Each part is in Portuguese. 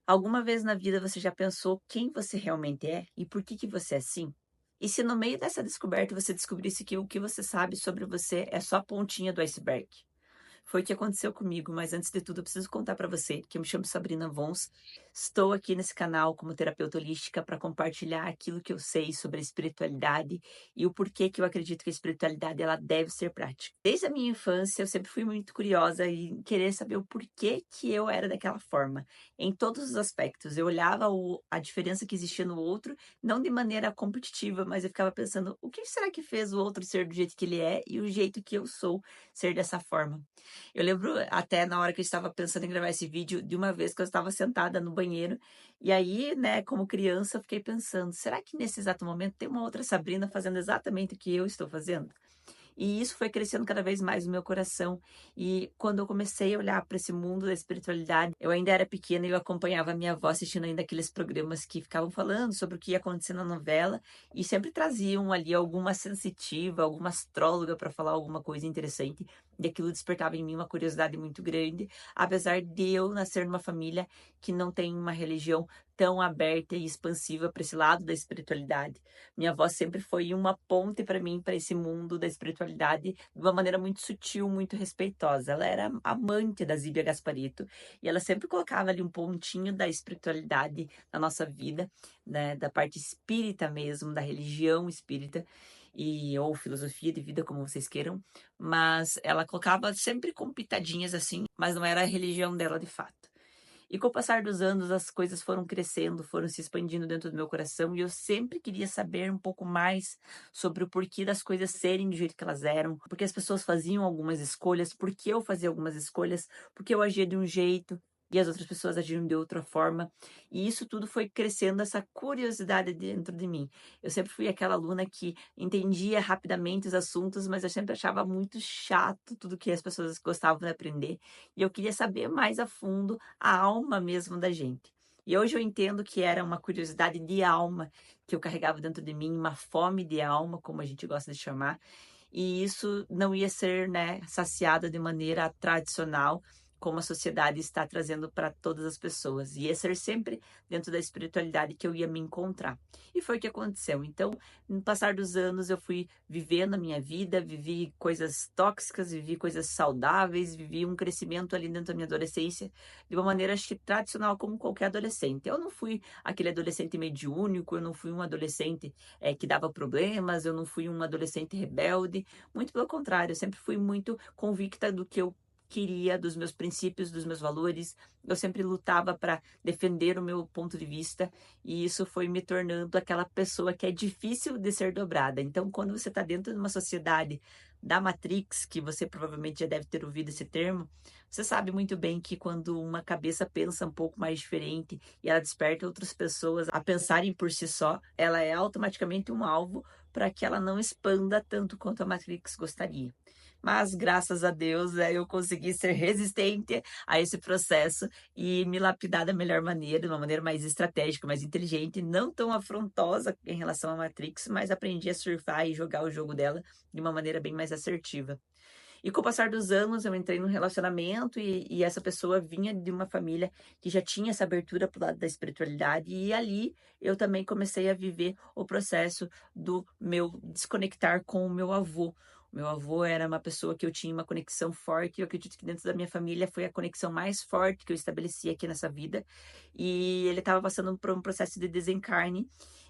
Alguma vez na vida você já pensou quem você realmente é e por que que você é assim? E se no meio dessa descoberta você descobrisse que o que você sabe sobre você é só a pontinha do iceberg? Foi o que aconteceu comigo, mas antes de tudo eu preciso contar para você que eu me chamo Sabrina Vons. Estou aqui nesse canal como terapeuta holística para compartilhar aquilo que eu sei sobre a espiritualidade e o porquê que eu acredito que a espiritualidade ela deve ser prática. Desde a minha infância eu sempre fui muito curiosa em querer saber o porquê que eu era daquela forma, em todos os aspectos. Eu olhava a diferença que existia no outro, não de maneira competitiva, mas eu ficava pensando o que será que fez o outro ser do jeito que ele é e o jeito que eu sou ser dessa forma. Eu lembro até na hora que eu estava pensando em gravar esse vídeo, de uma vez que eu estava sentada no banheiro, e aí, né, como criança, eu fiquei pensando: será que nesse exato momento tem uma outra Sabrina fazendo exatamente o que eu estou fazendo? E isso foi crescendo cada vez mais no meu coração. E quando eu comecei a olhar para esse mundo da espiritualidade, eu ainda era pequena e eu acompanhava a minha avó assistindo ainda aqueles programas que ficavam falando sobre o que ia acontecer na novela e sempre traziam ali alguma sensitiva, alguma astróloga para falar alguma coisa interessante. E aquilo despertava em mim uma curiosidade muito grande, apesar de eu nascer numa família que não tem uma religião tão aberta e expansiva para esse lado da espiritualidade. Minha avó sempre foi uma ponte para mim, para esse mundo da espiritualidade, de uma maneira muito sutil, muito respeitosa. Ela era amante da Zíbia Gasparito e ela sempre colocava ali um pontinho da espiritualidade na nossa vida, né, da parte espírita mesmo, da religião espírita e ou filosofia de vida, como vocês queiram, mas ela colocava sempre com pitadinhas assim, mas não era a religião dela de fato. E com o passar dos anos, as coisas foram crescendo, foram se expandindo dentro do meu coração, e eu sempre queria saber um pouco mais sobre o porquê das coisas serem do jeito que elas eram, porque as pessoas faziam algumas escolhas, porque eu fazia algumas escolhas, porque eu agia de um jeito e as outras pessoas agiam de outra forma. E isso tudo foi crescendo, essa curiosidade dentro de mim. Eu sempre fui aquela aluna que entendia rapidamente os assuntos, mas eu sempre achava muito chato tudo que as pessoas gostavam de aprender. E eu queria saber mais a fundo a alma mesmo da gente. E hoje eu entendo que era uma curiosidade de alma que eu carregava dentro de mim, uma fome de alma, como a gente gosta de chamar, e isso não ia ser, né, saciado de maneira tradicional, como a sociedade está trazendo para todas as pessoas. Ia ser sempre dentro da espiritualidade que eu ia me encontrar. E foi o que aconteceu. Então, no passar dos anos, eu fui vivendo a minha vida, vivi coisas tóxicas, vivi coisas saudáveis, vivi um crescimento ali dentro da minha adolescência, de uma maneira, acho que tradicional, como qualquer adolescente. Eu não fui aquele adolescente mediúnico, eu não fui um adolescente que dava problemas, eu não fui um adolescente rebelde, muito pelo contrário, eu sempre fui muito convicta do que eu queria, dos meus princípios, dos meus valores. Eu sempre lutava para defender o meu ponto de vista e isso foi me tornando aquela pessoa que é difícil de ser dobrada. Então, quando você está dentro de uma sociedade da Matrix, que você provavelmente já deve ter ouvido esse termo, você sabe muito bem que quando uma cabeça pensa um pouco mais diferente e ela desperta outras pessoas a pensarem por si só, ela é automaticamente um alvo para que ela não expanda tanto quanto a Matrix gostaria. Mas graças a Deus, eu consegui ser resistente a esse processo e me lapidar da melhor maneira, de uma maneira mais estratégica, mais inteligente, não tão afrontosa em relação à Matrix, mas aprendi a surfar e jogar o jogo dela de uma maneira bem mais assertiva. E com o passar dos anos, eu entrei num relacionamento e essa pessoa vinha de uma família que já tinha essa abertura para o lado da espiritualidade, e ali eu também comecei a viver o processo do meu desconectar com o meu avô. O meu avô era uma pessoa que eu tinha uma conexão forte, e eu acredito que dentro da minha família foi a conexão mais forte que eu estabeleci aqui nessa vida. E ele estava passando por um processo de desencarne,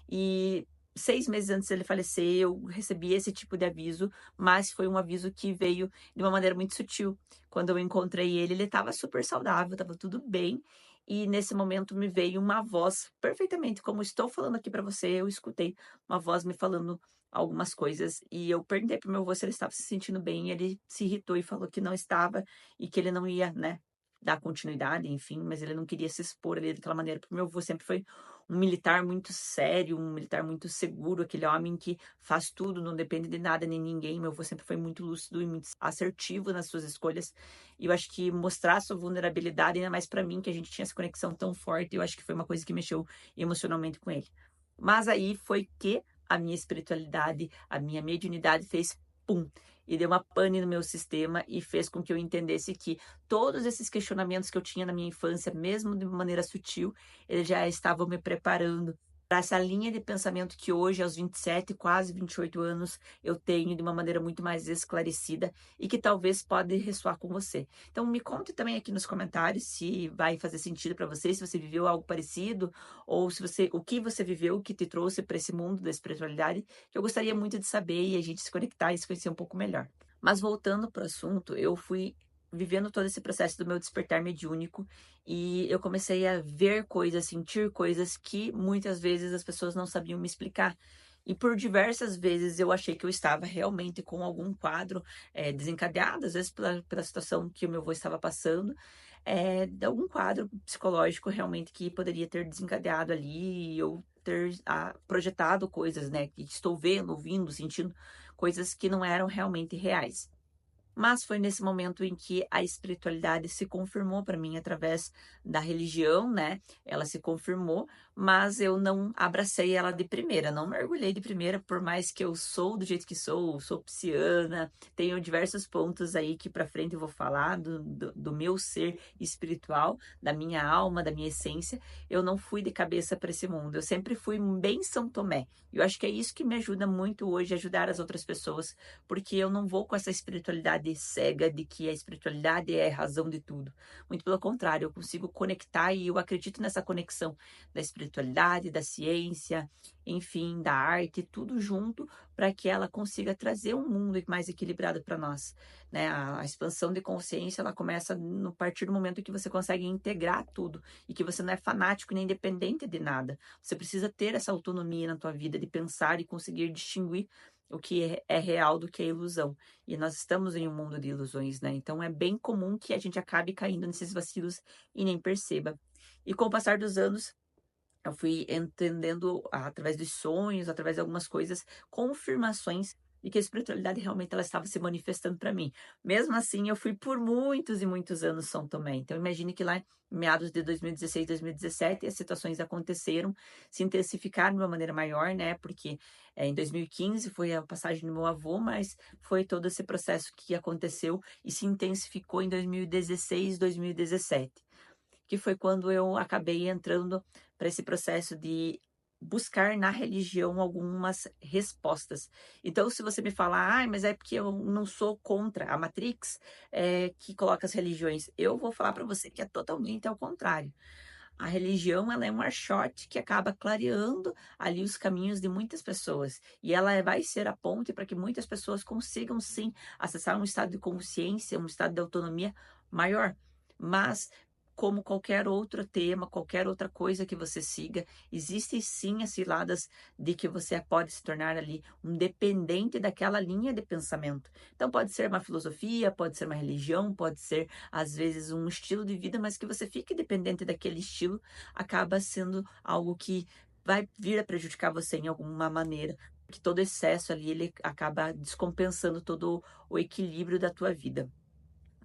e 6 meses antes dele falecer, eu recebi esse tipo de aviso, mas foi um aviso que veio de uma maneira muito sutil. Quando eu encontrei ele estava super saudável, estava tudo bem. E nesse momento me veio uma voz, perfeitamente como estou falando aqui para você, eu escutei uma voz me falando algumas coisas e eu perguntei pro meu avô se ele estava se sentindo bem, e ele se irritou e falou que não estava e que ele não ia, né, dar continuidade, enfim, mas ele não queria se expor ali daquela maneira, porque meu avô sempre foi um militar muito sério, um militar muito seguro, aquele homem que faz tudo, não depende de nada nem ninguém. Meu avô sempre foi muito lúcido e muito assertivo nas suas escolhas. E eu acho que mostrar sua vulnerabilidade, ainda mais para mim, que a gente tinha essa conexão tão forte, eu acho que foi uma coisa que mexeu emocionalmente com ele. Mas aí foi que a minha espiritualidade, a minha mediunidade fez pum. e deu uma pane no meu sistema e fez com que eu entendesse que todos esses questionamentos que eu tinha na minha infância, mesmo de maneira sutil, eles já estavam me preparando para essa linha de pensamento que hoje, aos 27, quase 28 anos, eu tenho de uma maneira muito mais esclarecida e que talvez pode ressoar com você. Então me conte também aqui nos comentários se vai fazer sentido para você, se você viveu algo parecido ou se você, o que você viveu que te trouxe para esse mundo da espiritualidade, que eu gostaria muito de saber e a gente se conectar e se conhecer um pouco melhor. Mas voltando para o assunto, eu fui vivendo todo esse processo do meu despertar mediúnico e eu comecei a ver coisas, sentir coisas que muitas vezes as pessoas não sabiam me explicar. E por diversas vezes eu achei que eu estava realmente com algum quadro desencadeado, às vezes pela situação que o meu avô estava passando, de algum quadro psicológico realmente que poderia ter desencadeado ali, ou ter projetado coisas, né? Que estou vendo, ouvindo, sentindo coisas que não eram realmente reais. Mas foi nesse momento em que a espiritualidade se confirmou para mim através da religião, né? Ela se confirmou, mas eu não abracei ela de primeira, não mergulhei de primeira, por mais que eu sou do jeito que sou pisciana, tenho diversos pontos aí que para frente eu vou falar do meu ser espiritual, da minha alma, da minha essência. Eu não fui de cabeça para esse mundo, eu sempre fui bem São Tomé. E eu acho que é isso que me ajuda muito hoje a ajudar as outras pessoas, porque eu não vou com essa espiritualidade cega de que a espiritualidade é a razão de tudo. Muito pelo contrário, eu consigo conectar e eu acredito nessa conexão da espiritualidade, da ciência, enfim, da arte, tudo junto para que ela consiga trazer um mundo mais equilibrado para nós, né? A expansão de consciência, ela começa no partir do momento que você consegue integrar tudo e que você não é fanático nem dependente de nada. Você precisa ter essa autonomia na tua vida de pensar e conseguir distinguir o que é real do que é ilusão. E nós estamos em um mundo de ilusões, né? Então é bem comum que a gente acabe caindo nesses vacilos e nem perceba. E com o passar dos anos, eu fui entendendo através dos sonhos, através de algumas coisas, confirmações de que a espiritualidade realmente ela estava se manifestando para mim. Mesmo assim, eu fui por muitos e muitos anos São Tomé. Então, imagine que lá em meados de 2016, 2017, as situações aconteceram, se intensificaram de uma maneira maior, né? Porque em 2015 foi a passagem do meu avô, mas foi todo esse processo que aconteceu e se intensificou em 2016, 2017, que foi quando eu acabei entrando para esse processo de buscar na religião algumas respostas. Então, se você me falar, mas é porque eu não sou contra a Matrix, que coloca as religiões, eu vou falar para você que é totalmente ao contrário. A religião, ela é um archote que acaba clareando ali os caminhos de muitas pessoas. E ela vai ser a ponte para que muitas pessoas consigam, sim, acessar um estado de consciência, um estado de autonomia maior. Mas, como qualquer outro tema, qualquer outra coisa que você siga, existem sim as ciladas de que você pode se tornar ali um dependente daquela linha de pensamento. Então, pode ser uma filosofia, pode ser uma religião, pode ser às vezes um estilo de vida, mas que você fique dependente daquele estilo, acaba sendo algo que vai vir a prejudicar você em alguma maneira, porque todo excesso ali ele acaba descompensando todo o equilíbrio da tua vida.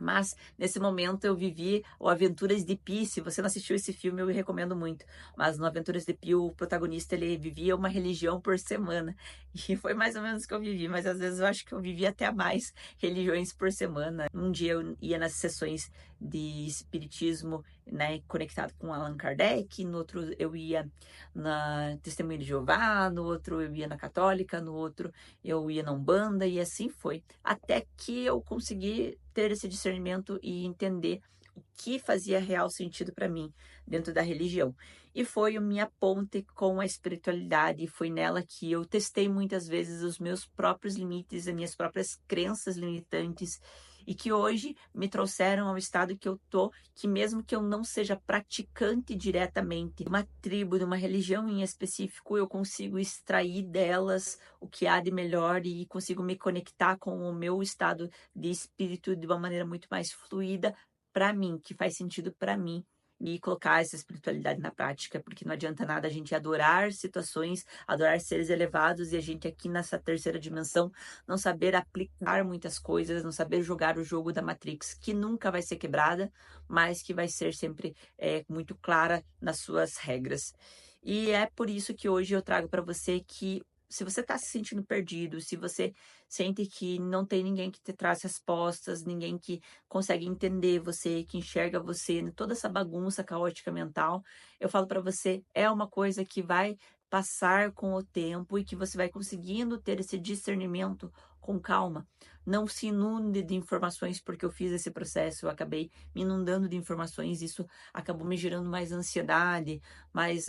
Mas, nesse momento, eu vivi o Aventuras de Pi. Se você não assistiu esse filme, eu recomendo muito. Mas no Aventuras de Pi, o protagonista, ele vivia uma religião por semana. E foi mais ou menos o que eu vivi. Mas, às vezes, eu acho que eu vivi até mais religiões por semana. Um dia eu ia nas sessões de espiritismo, né, conectado com Allan Kardec. No outro, eu ia na Testemunha de Jeová. No outro, eu ia na Católica. No outro, eu ia na Umbanda. E assim foi. Até que eu consegui ter esse discernimento e entender o que fazia real sentido para mim dentro da religião. E foi a minha ponte com a espiritualidade, e foi nela que eu testei muitas vezes os meus próprios limites, as minhas próprias crenças limitantes, e que hoje me trouxeram ao estado que eu tô, que mesmo que eu não seja praticante diretamente de uma tribo, de uma religião em específico, eu consigo extrair delas o que há de melhor e consigo me conectar com o meu estado de espírito de uma maneira muito mais fluida para mim, que faz sentido para mim. E colocar essa espiritualidade na prática, porque não adianta nada a gente adorar situações, adorar seres elevados e a gente aqui nessa terceira dimensão não saber aplicar muitas coisas, não saber jogar o jogo da Matrix, que nunca vai ser quebrada, mas que vai ser sempre muito clara nas suas regras. E é por isso que hoje eu trago para você que se você está se sentindo perdido, se você sente que não tem ninguém que te traz respostas, ninguém que consegue entender você, que enxerga você, toda essa bagunça caótica mental, eu falo para você, é uma coisa que vai passar com o tempo e que você vai conseguindo ter esse discernimento com calma. Não se inunde de informações, porque eu fiz esse processo, eu acabei me inundando de informações, isso acabou me gerando mais ansiedade, mais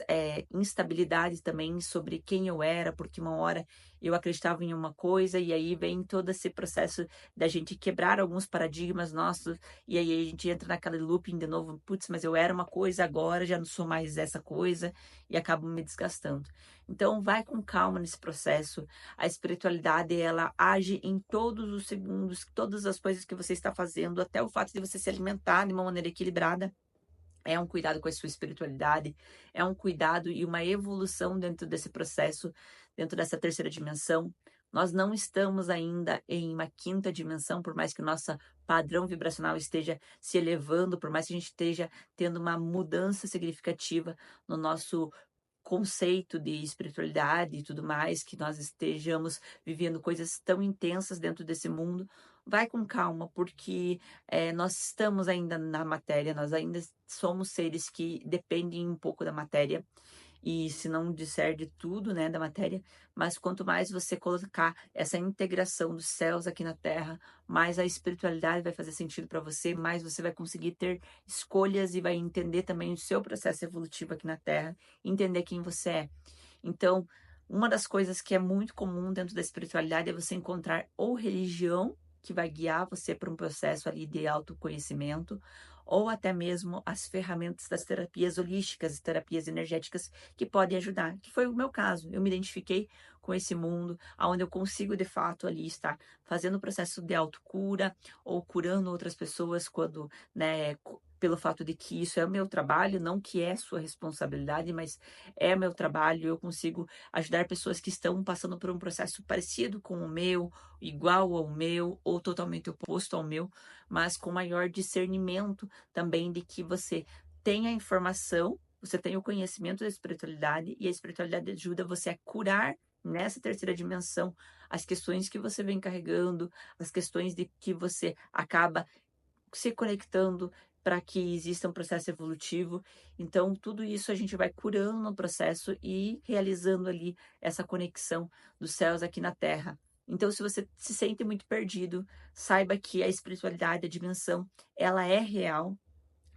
instabilidade também sobre quem eu era, porque uma hora eu acreditava em uma coisa e aí vem todo esse processo da gente quebrar alguns paradigmas nossos e aí a gente entra naquele looping de novo, putz, mas eu era uma coisa, agora já não sou mais essa coisa e acabo me desgastando. Então vai com calma nesse processo. A espiritualidade, ela age em todos os segundos, todas as coisas que você está fazendo, até o fato de você se alimentar de uma maneira equilibrada. É um cuidado com a sua espiritualidade, é um cuidado e uma evolução dentro desse processo, dentro dessa terceira dimensão. Nós não estamos ainda em uma quinta dimensão, por mais que o nosso padrão vibracional esteja se elevando, por mais que a gente esteja tendo uma mudança significativa no nosso conceito de espiritualidade e tudo mais, que nós estejamos vivendo coisas tão intensas dentro desse mundo, vai com calma, porque nós estamos ainda na matéria, nós ainda somos seres que dependem um pouco da matéria, e se não disser de tudo, né, da matéria, mas quanto mais você colocar essa integração dos céus aqui na Terra, mais a espiritualidade vai fazer sentido para você, mais você vai conseguir ter escolhas e vai entender também o seu processo evolutivo aqui na Terra, entender quem você é. Então, uma das coisas que é muito comum dentro da espiritualidade é você encontrar ou religião, que vai guiar você para um processo ali de autoconhecimento, ou até mesmo as ferramentas das terapias holísticas e terapias energéticas que podem ajudar, que foi o meu caso. Eu me identifiquei com esse mundo, onde eu consigo de fato ali estar fazendo o processo de autocura ou curando outras pessoas quando, né, pelo fato de que isso é o meu trabalho, não que é sua responsabilidade, mas é meu trabalho, eu consigo ajudar pessoas que estão passando por um processo parecido com o meu, igual ao meu, ou totalmente oposto ao meu, mas com maior discernimento também de que você tem a informação, você tem o conhecimento da espiritualidade, e a espiritualidade ajuda você a curar nessa terceira dimensão as questões que você vem carregando, as questões de que você acaba se conectando para que exista um processo evolutivo. Então, tudo isso a gente vai curando no processo e realizando ali essa conexão dos céus aqui na Terra. Então, se você se sente muito perdido, saiba que a espiritualidade, a dimensão, ela é real,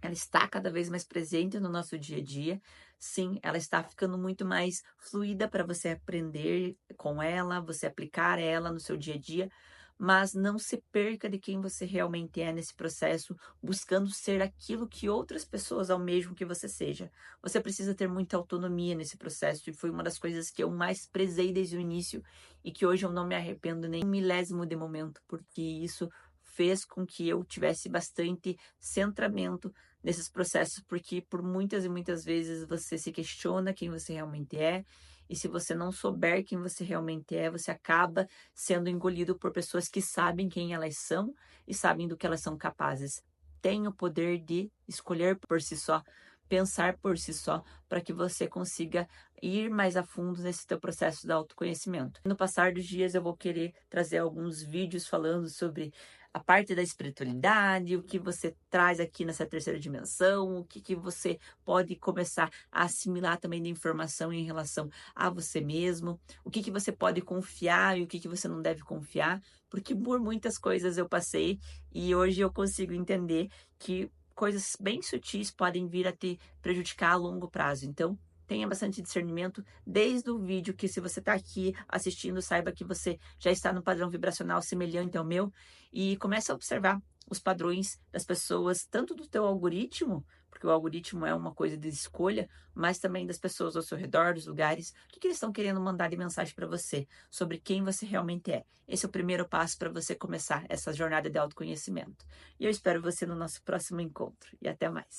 ela está cada vez mais presente no nosso dia a dia. Sim, ela está ficando muito mais fluida para você aprender com ela, você aplicar ela no seu dia a dia, mas não se perca de quem você realmente é nesse processo, buscando ser aquilo que outras pessoas almejam que você seja. Você precisa ter muita autonomia nesse processo, e foi uma das coisas que eu mais prezei desde o início e que hoje eu não me arrependo nem um milésimo de momento, porque isso fez com que eu tivesse bastante centramento nesses processos, porque por muitas e muitas vezes você se questiona quem você realmente é, e se você não souber quem você realmente é, você acaba sendo engolido por pessoas que sabem quem elas são e sabem do que elas são capazes. Tem o poder de escolher por si só, pensar por si só, para que você consiga ir mais a fundo nesse teu processo de autoconhecimento. No passar dos dias eu vou querer trazer alguns vídeos falando sobre a parte da espiritualidade, o que você traz aqui nessa terceira dimensão, o que você pode começar a assimilar também de informação em relação a você mesmo, o que você pode confiar e o que você não deve confiar, porque por muitas coisas eu passei e hoje eu consigo entender que coisas bem sutis podem vir a te prejudicar a longo prazo. Então, tenha bastante discernimento desde o vídeo, que se você está aqui assistindo, saiba que você já está no padrão vibracional semelhante ao meu, e comece a observar os padrões das pessoas, tanto do teu algoritmo, porque o algoritmo é uma coisa de escolha, mas também das pessoas ao seu redor, dos lugares, o que eles estão querendo mandar de mensagem para você, sobre quem você realmente é. Esse é o primeiro passo para você começar essa jornada de autoconhecimento. E eu espero você no nosso próximo encontro. E até mais.